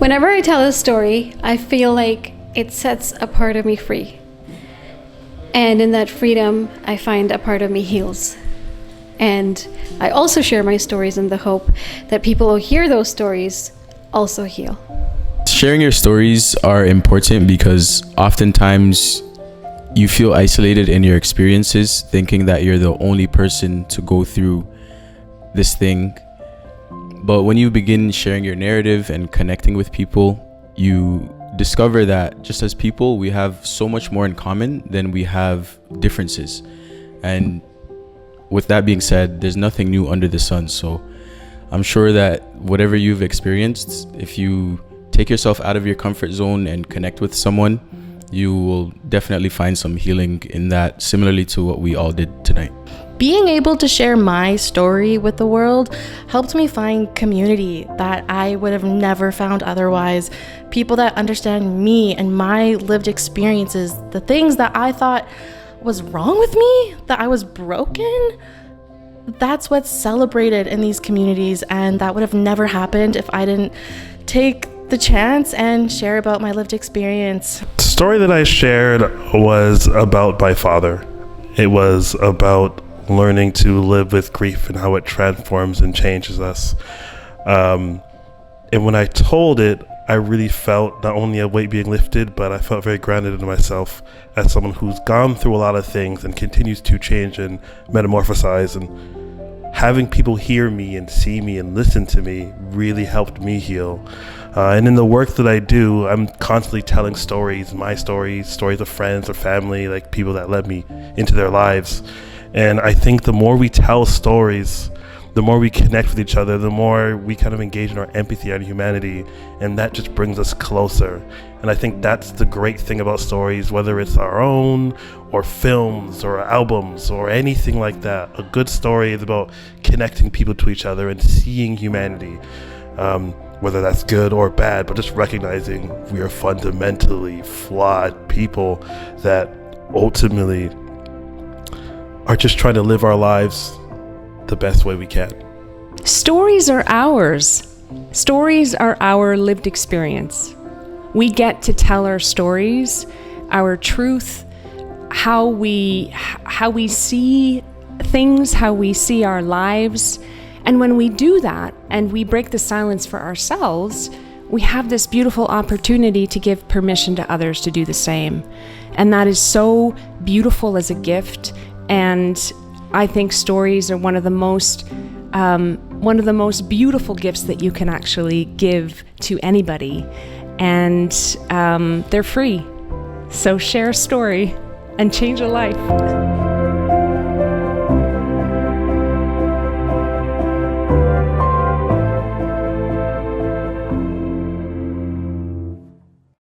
Whenever I tell a story, I feel like it sets a part of me free. And in that freedom, I find a part of me heals. And I also share my stories in the hope that people who hear those stories also heal. Sharing your stories are important because oftentimes you feel isolated in your experiences, thinking that you're the only person to go through this thing. But when you begin sharing your narrative and connecting with people, you discover that just as people, we have so much more in common than we have differences. And with that being said, there's nothing new under the sun. So I'm sure that whatever you've experienced, if you take yourself out of your comfort zone and connect with someone, you will definitely find some healing in that, similarly to what we all did tonight. Being able to share my story with the world helped me find community that I would have never found otherwise. People that understand me and my lived experiences, the things that I thought was wrong with me, that I was broken. That's what's celebrated in these communities, and that would have never happened if I didn't take the chance and share about my lived experience. The story that I shared was about my father. It was about learning to live with grief and how it transforms and changes us. And when I told it, I really felt not only a weight being lifted, but I felt very grounded in myself as someone who's gone through a lot of things and continues to change and metamorphosize. And having people hear me and see me and listen to me really helped me heal. And in the work that I do, I'm constantly telling stories, my stories, stories of friends or family, like people that led me into their lives. And I think the more we tell stories, the more we connect with each other, the more we kind of engage in our empathy and humanity, and that just brings us closer. And I think that's the great thing about stories, whether it's our own or films or albums or anything like that. A good story is about connecting people to each other and seeing humanity, whether that's good or bad, but just recognizing we are fundamentally flawed people that ultimately are just trying to live our lives the best way we can. Stories are ours. Stories are our lived experience. We get to tell our stories, our truth, how we see things, how we see our lives. And when we do that and we break the silence for ourselves, we have this beautiful opportunity to give permission to others to do the same. And that is so beautiful as a gift. And I think stories are one of the most beautiful gifts that you can actually give to anybody. And they're free. So share a story and change a life.